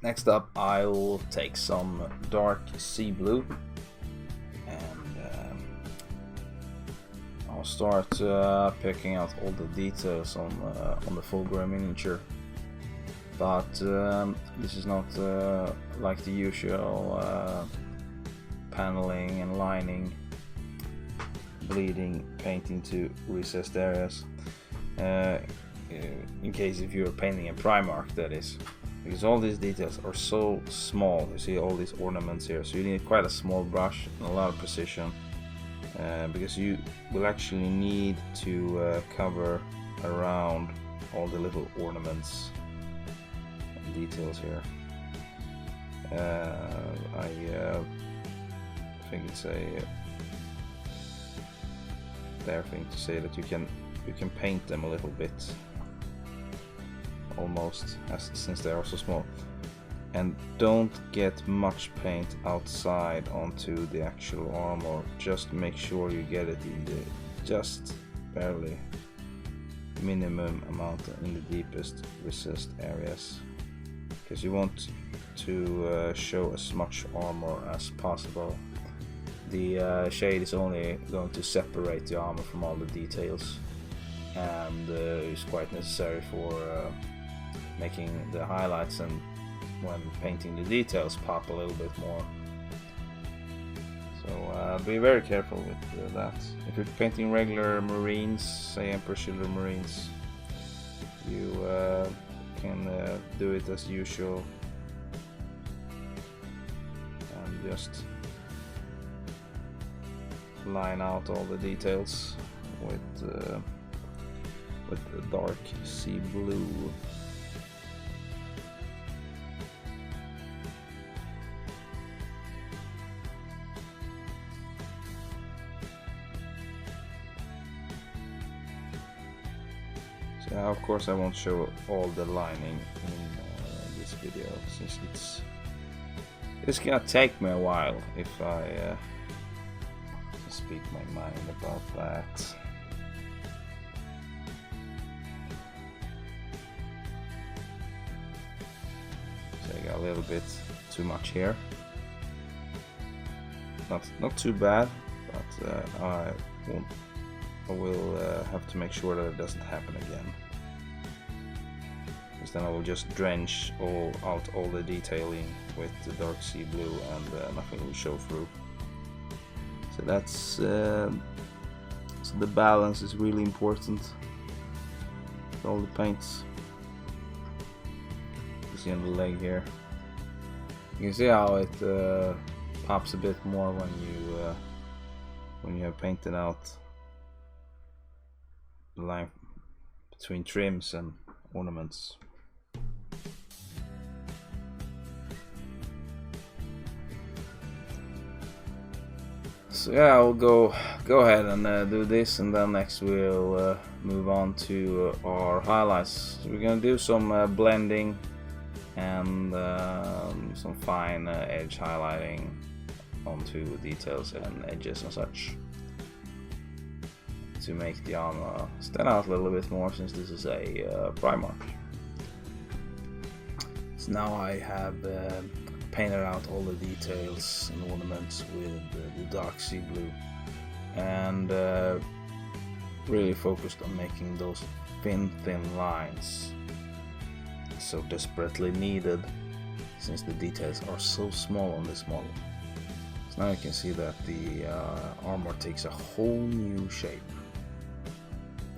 Next up, I'll take some dark sea blue and I'll start picking out all the details on the Fulgrim miniature. But this is not like the usual paneling and lining, bleeding, painting to recessed areas. In case if you're painting in Primark, that is, because all these details are so small. You see all these ornaments here, so you need quite a small brush and a lot of precision, because you will actually need to cover around all the little ornaments and details here. I think it's a fair thing to say that you can paint them a little bit, almost, since they are so small, and don't get much paint outside onto the actual armor. Just make sure you get it in the just barely minimum amount in the deepest recessed areas, because you want to show as much armor as possible. The shade is only going to separate the armor from all the details, and is quite necessary for making the highlights and when painting the details pop a little bit more. So be very careful with that. If you're painting regular marines, say Emperor Shield marines, you can do it as usual and just line out all the details with the dark sea blue. So of course I won't show all the lining in this video, since it's gonna take me a while if I speak my mind about that. So I got a little bit too much here. Not too bad, but I will have to make sure that it doesn't happen again, because then I will just drench out all the detailing with the dark sea blue, and nothing will show through. So that's so the balance is really important with all the paints. You see on the leg here, you can see how it pops a bit more when you have painted out the line between trims and ornaments. So yeah, I'll go ahead and do this, and then next we'll move on to our highlights. So we're gonna do some blending and some fine edge highlighting onto details and edges and such, to make the armor stand out a little bit more, since this is a Primark. So now I have painted out all the details and ornaments with the dark sea blue, and really focused on making those thin lines, so desperately needed, since the details are so small on this model. So now you can see that the armor takes a whole new shape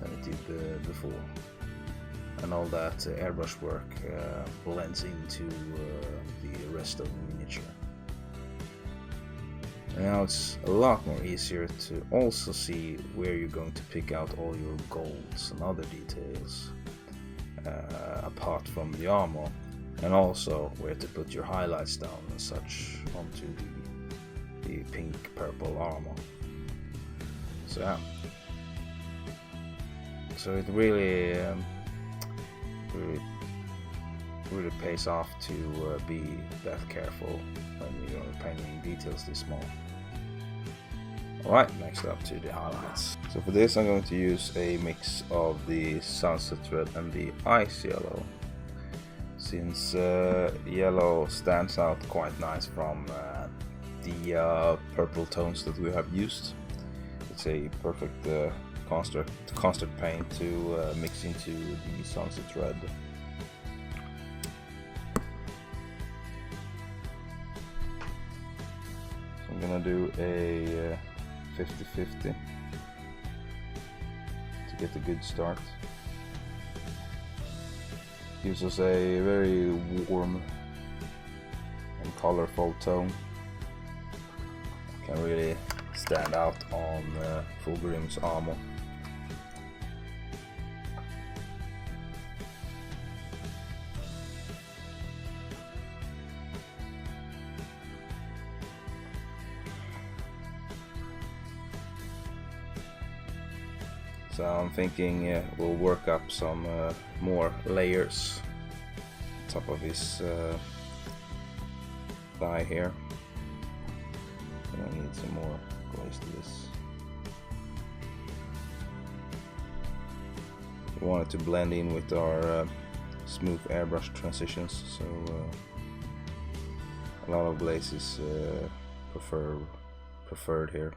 than it did before, and all that airbrush work blends into the rest of the miniature. And now it's a lot more easier to also see where you're going to pick out all your golds and other details apart from the armor, and also where to put your highlights down and such onto the pink purple armor. So yeah, so it really pays off to be that careful when you're painting details this small. Alright, next up to the highlights. So for this I'm going to use a mix of the sunset red and the ice yellow. since yellow stands out quite nice from the purple tones that we have used. It's a perfect contrast paint to mix into the sunset red. So I'm gonna do a 50-50 to get a good start. Gives us a very warm and colorful tone. Can really stand out on Fulgrim's armor. So I'm thinking we'll work up some more layers on top of his thigh here. I need some more glaze to this. We want it to blend in with our smooth airbrush transitions, so a lot of glaze is preferred here.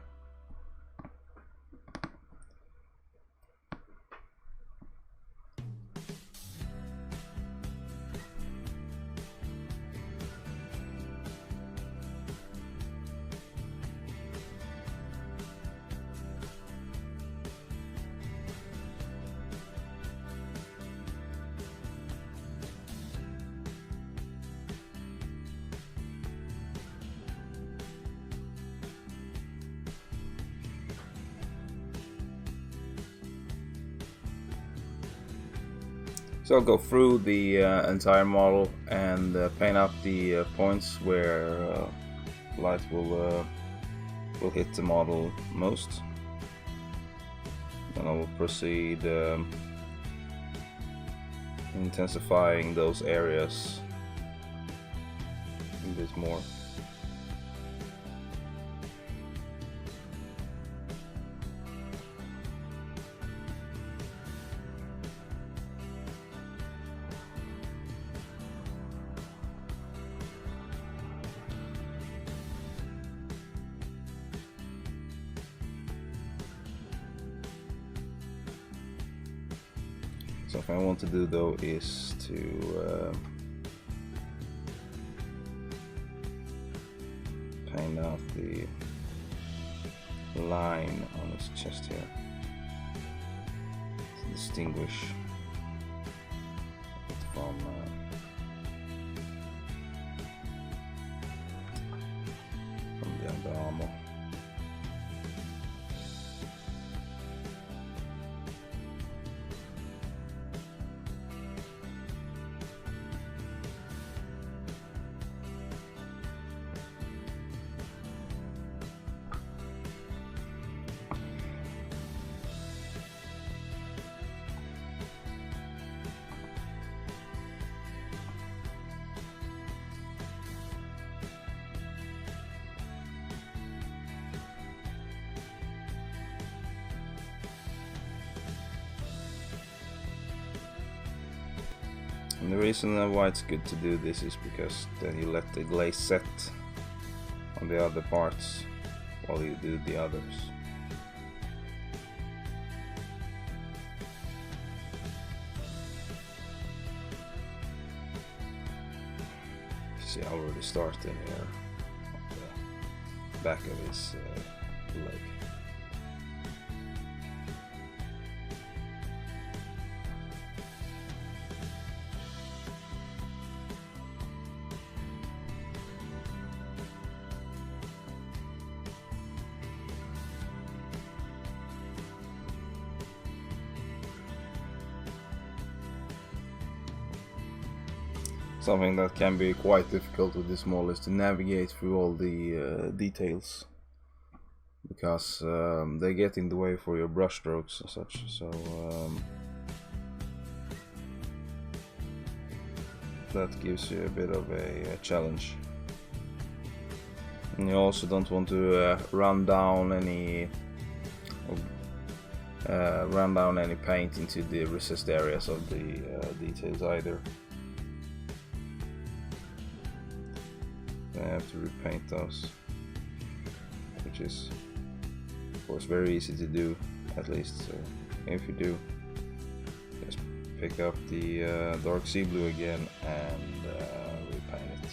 So I'll go through the entire model and paint out the points where light will hit the model most. Then I will proceed intensifying those areas a bit more. Something I want to do though is to paint out the line on his chest here to distinguish it from the other armor. And the reason why it's good to do this is because then you let the glaze set on the other parts while you do the others. See, I already started here on the back of his leg. Something that can be quite difficult with this model is to navigate through all the details, because they get in the way for your brush strokes and such. So that gives you a bit of a challenge. And you also don't want to run down any paint into the recessed areas of the details either. then I have to repaint those, which is of course very easy to do, at least. So if you do, just pick up the dark sea blue again and repaint it.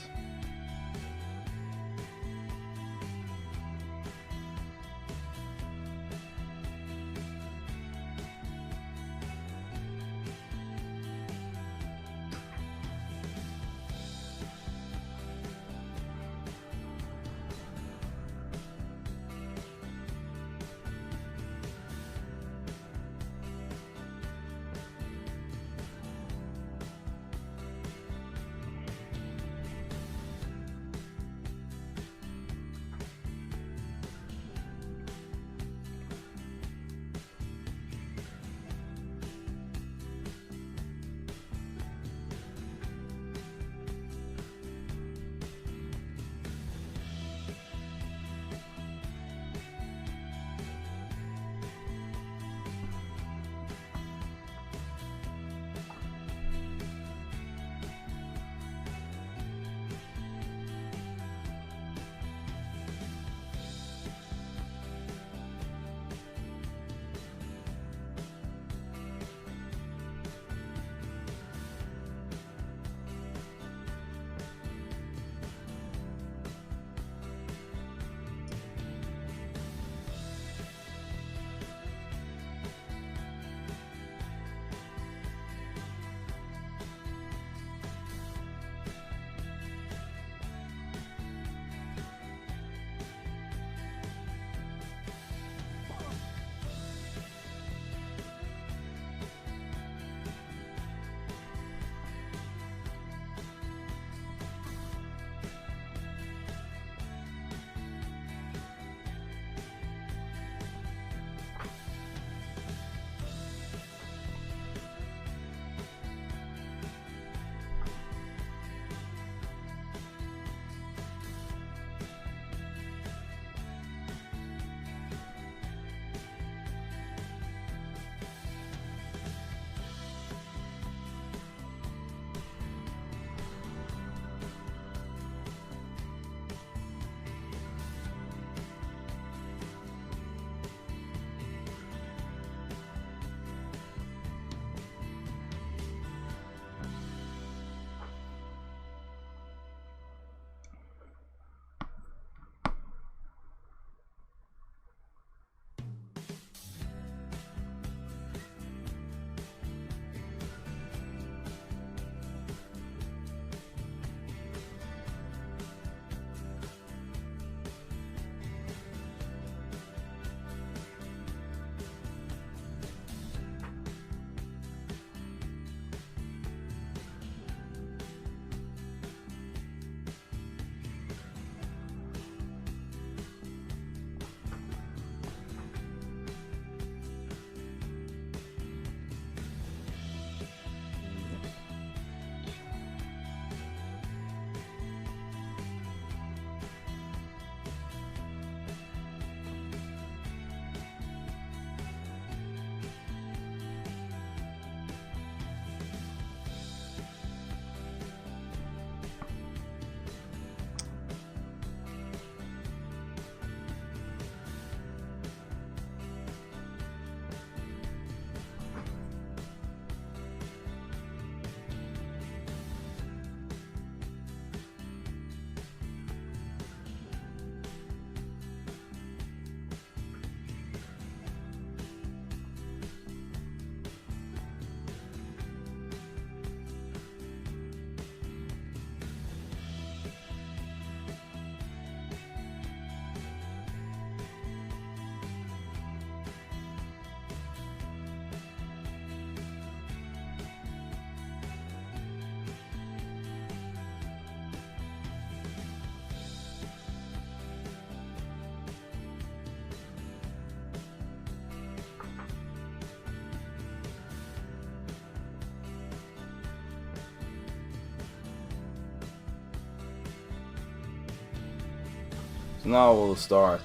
So now we'll start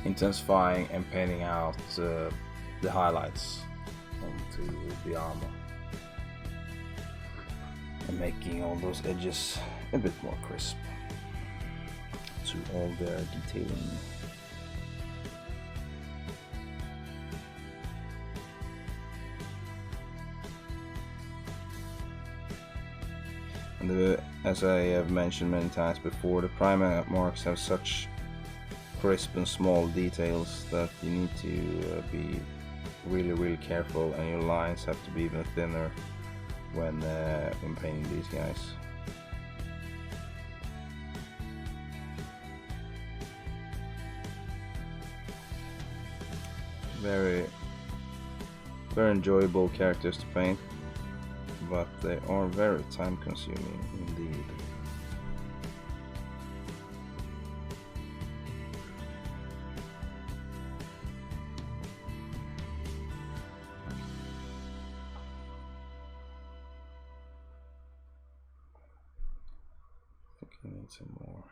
intensifying and painting out the highlights onto the armor. and making all those edges a bit more crisp to all their detailing. And as I have mentioned many times before, the primer marks have such crisp and small details that you need to be really careful, and your lines have to be even thinner when painting these guys. Very enjoyable characters to paint, but they are very time consuming indeed. I think I need some more.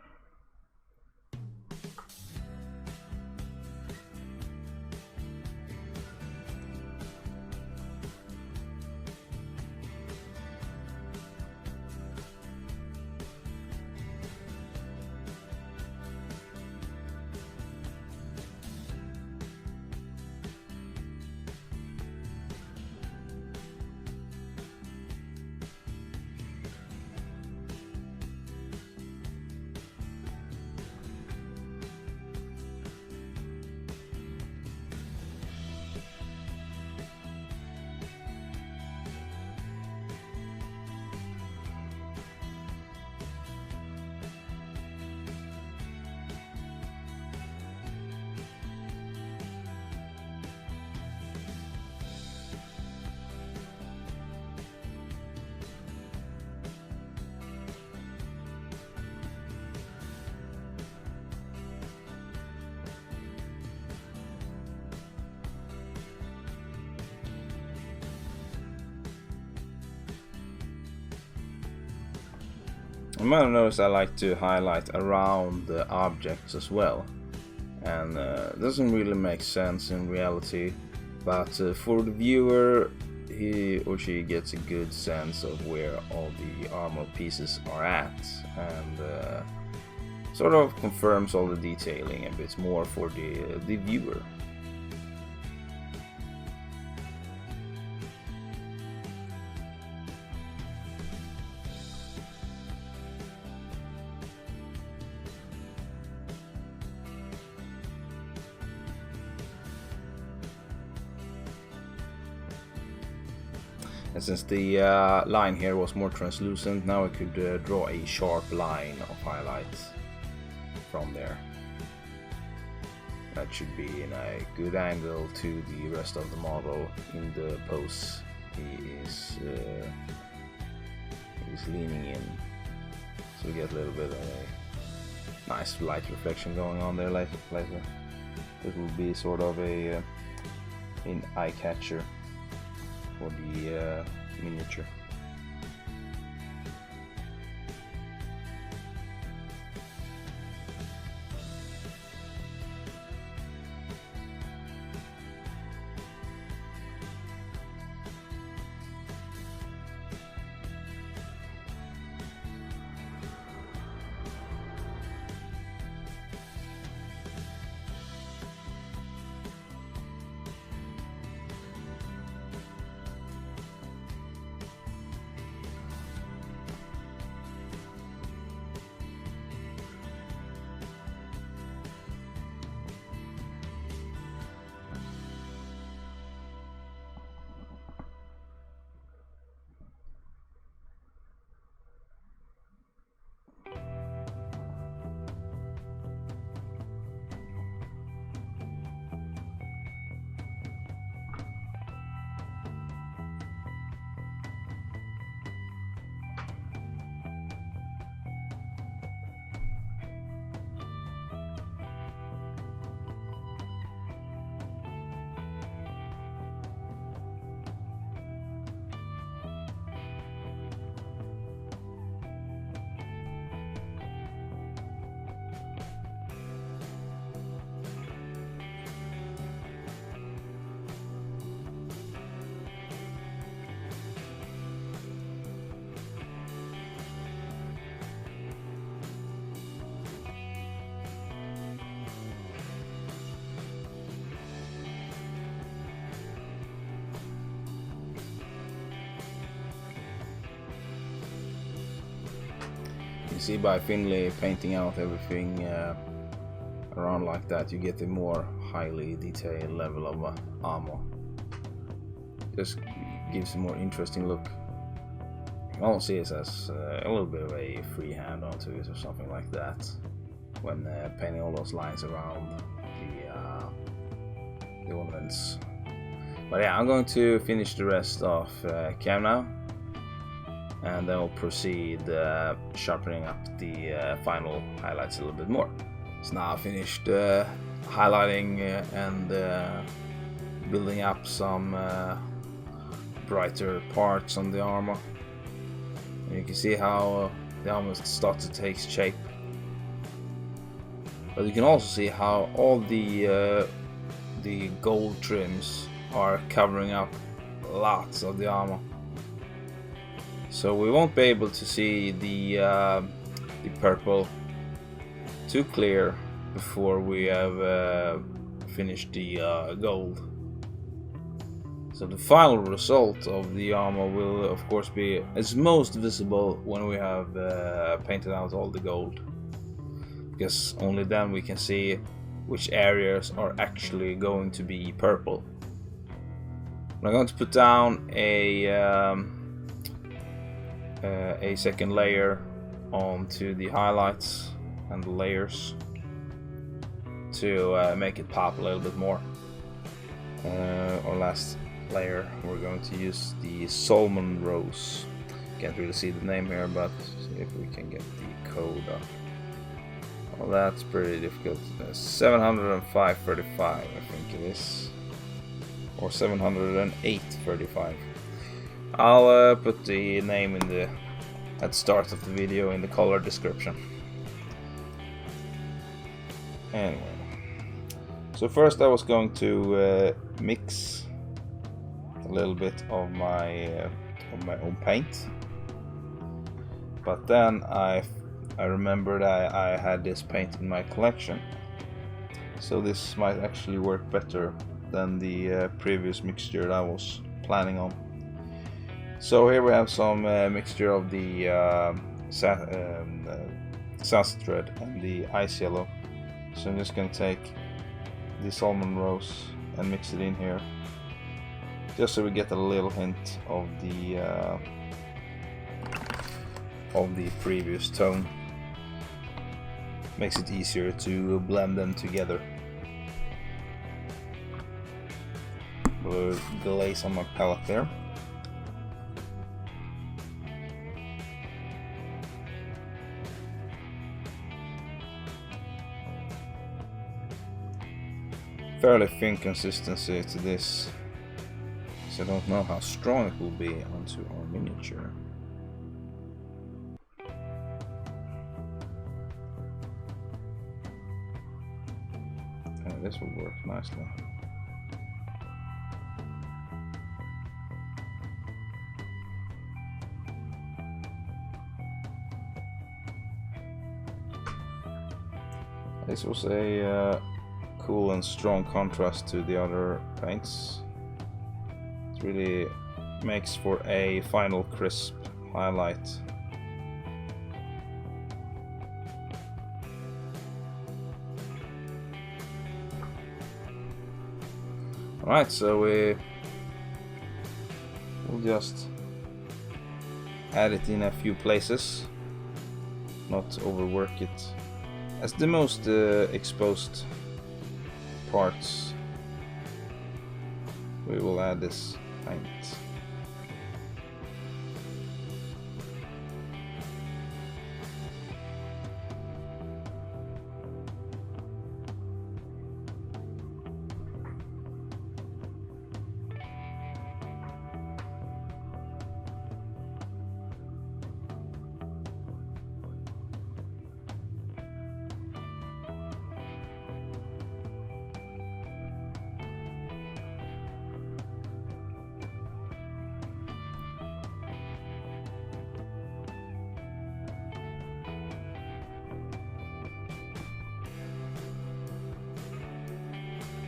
You might have noticed I like to highlight around the objects as well, and it doesn't really make sense in reality, but for the viewer, he or she gets a good sense of where all the armor pieces are at, and sort of confirms all the detailing a bit more for the viewer. And since the line here was more translucent, now I could draw a sharp line of highlights from there. That should be in a good angle to the rest of the model in the pose he is leaning in. So we get a little bit of a nice light reflection going on there later. It will be sort of an eye catcher for the miniature. can see by thinly painting out everything around like that, you get a more highly detailed level of armor. Just gives a more interesting look. You can also see it as a little bit of a freehand onto it or something like that when painting all those lines around the ornaments. But yeah, I'm going to finish the rest of Cam now, and then we'll proceed sharpening up the final highlights a little bit more. So now I've finished highlighting and building up some brighter parts on the armor. And you can see how the armor starts to take shape. But you can also see how all the gold trims are covering up lots of the armor. So we won't be able to see the purple too clear before we have finished the gold. So the final result of the armor will of course be it's most visible when we have painted out all the gold, because only then we can see which areas are actually going to be purple. I'm going to put down a second layer onto the highlights and the layers to make it pop a little bit more. Our last layer, we're going to use the salmon rose. Can't really see the name here, but see if we can get the code up. Well, that's pretty difficult. 705.35 I think it is, or 708.35. I'll put the name in the at the start of the video in the color description. Anyway, so first I was going to mix a little bit of my own paint, but then I remembered I had this paint in my collection, so this might actually work better than the previous mixture that I was planning on. So here we have some mixture of the sunset red and the ice yellow. So I'm just going to take the salmon rose and mix it in here, just so we get a little hint of the previous tone. Makes it easier to blend them together. We'll glaze on my palette there. Fairly thin consistency to this, so I don't know how strong it will be onto our miniature. And this will work nicely. This was a cool and strong contrast to the other paints. It really makes for a final crisp highlight. Alright, so we'll just add it in a few places, not overwork it. As the most exposed parts, we will add this paint.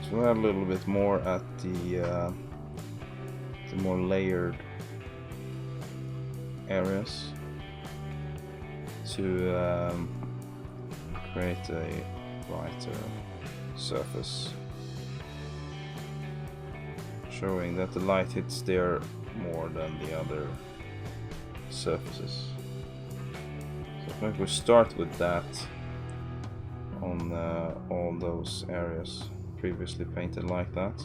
So we'll add a little bit more at the more layered areas. to create a brighter surface, showing that the light hits there more than the other surfaces. So I think we start with that on all those areas previously painted like that.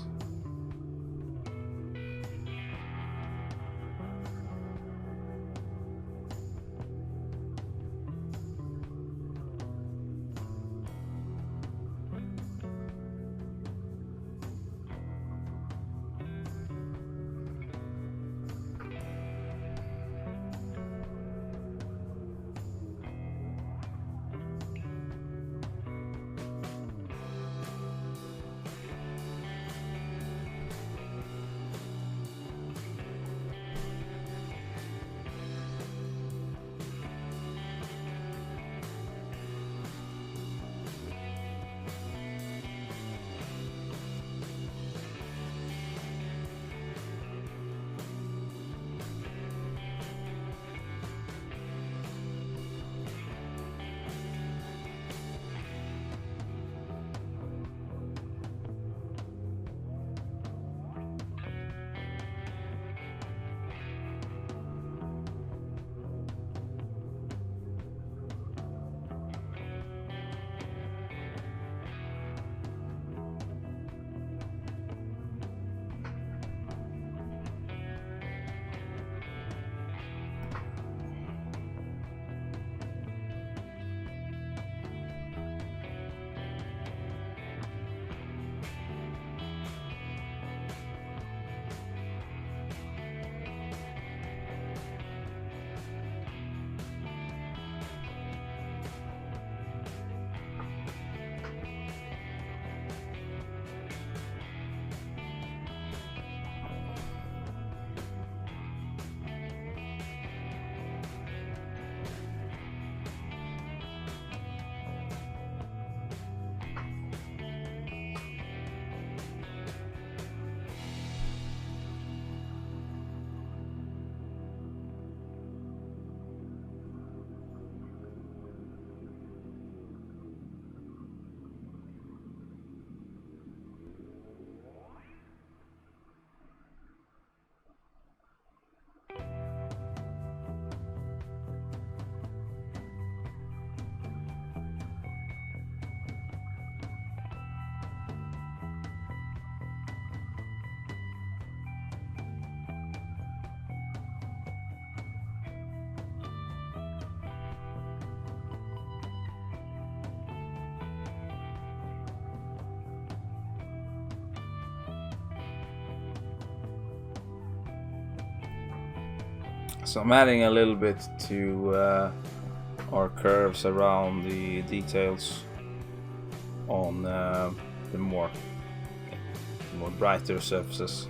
So I'm adding a little bit to our curves around the details on the more brighter surfaces.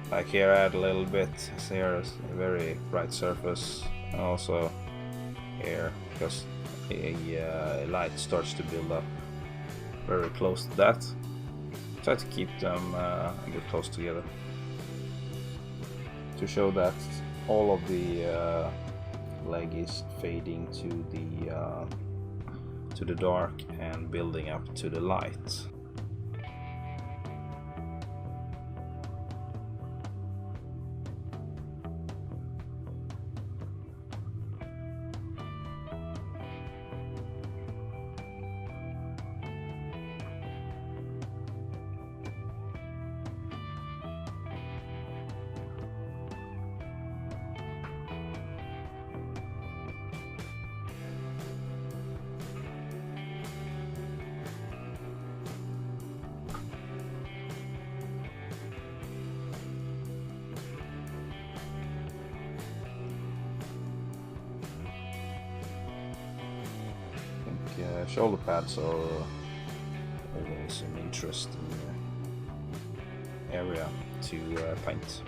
Like here, I add a little bit. So here is a very bright surface, and also here because a light starts to build up very close to that. Try to keep them a bit close together to show that all of the leg is fading to the dark and building up to the light. Shoulder pads are always an interesting area to paint.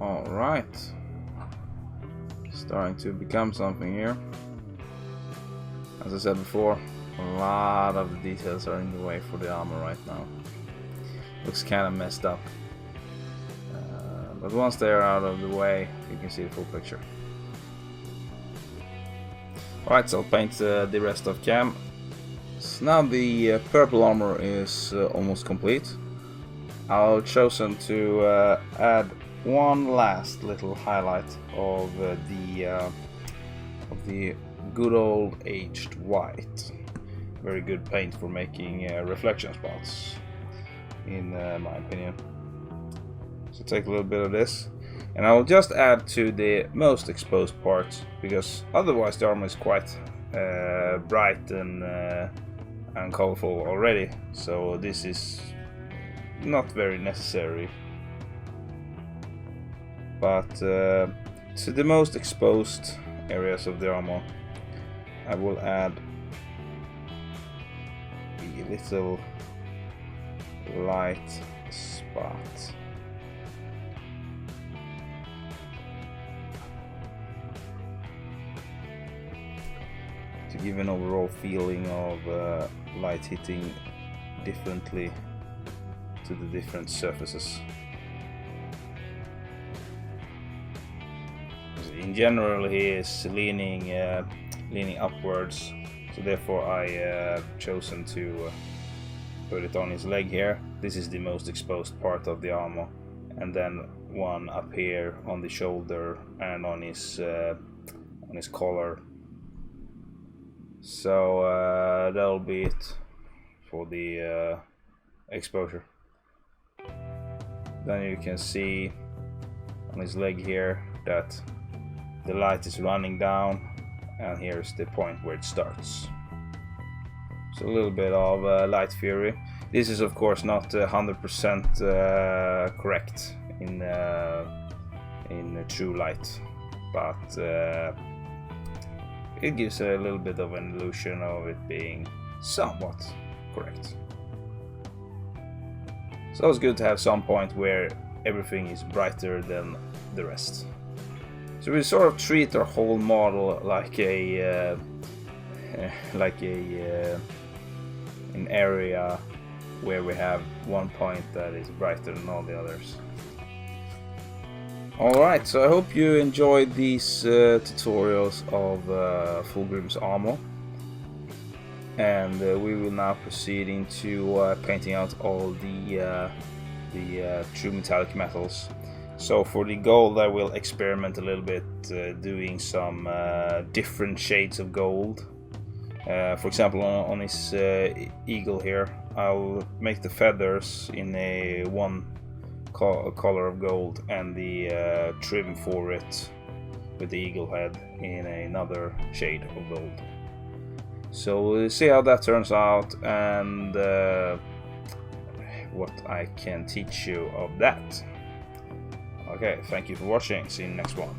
Alright. Starting to become something here. As I said before, a lot of the details are in the way for the armor right now. Looks kind of messed up. But once they are out of the way, you can see the full picture. Alright, so I'll paint the rest of cam. So now the purple armor is almost complete. I've chosen to add one last little highlight of the good old aged white. Very good paint for making reflection spots, in my opinion. So take a little bit of this, and I will just add to the most exposed parts, because otherwise the armor is quite bright and colorful already. So this is not very necessary. But to the most exposed areas of the armor, I will add a little light spot. To give an overall feeling of light hitting differently to the different surfaces. In general, he is leaning upwards, so therefore I chosen to put it on his leg here. This is the most exposed part of the armor, and then one up here on the shoulder and on his collar. So that'll be it for the exposure. Then you can see on his leg here that the light is running down, and here's the point where it starts. So a little bit of light fury. This is of course not 100% correct in true light, but it gives a little bit of an illusion of it being somewhat correct. So it's good to have some point where everything is brighter than the rest. So we sort of treat our whole model like an area where we have one point that is brighter than all the others. Alright, so I hope you enjoyed these tutorials of Fulgrim's armor. And we will now proceed into painting out all the true metallic metals. So for the gold, I will experiment a little bit, doing some different shades of gold. For example, on his eagle here, I'll make the feathers in a one color of gold, and the trim for it with the eagle head in another shade of gold. So we'll see how that turns out, and what I can teach you of that. Okay, thank you for watching. See you in the next one.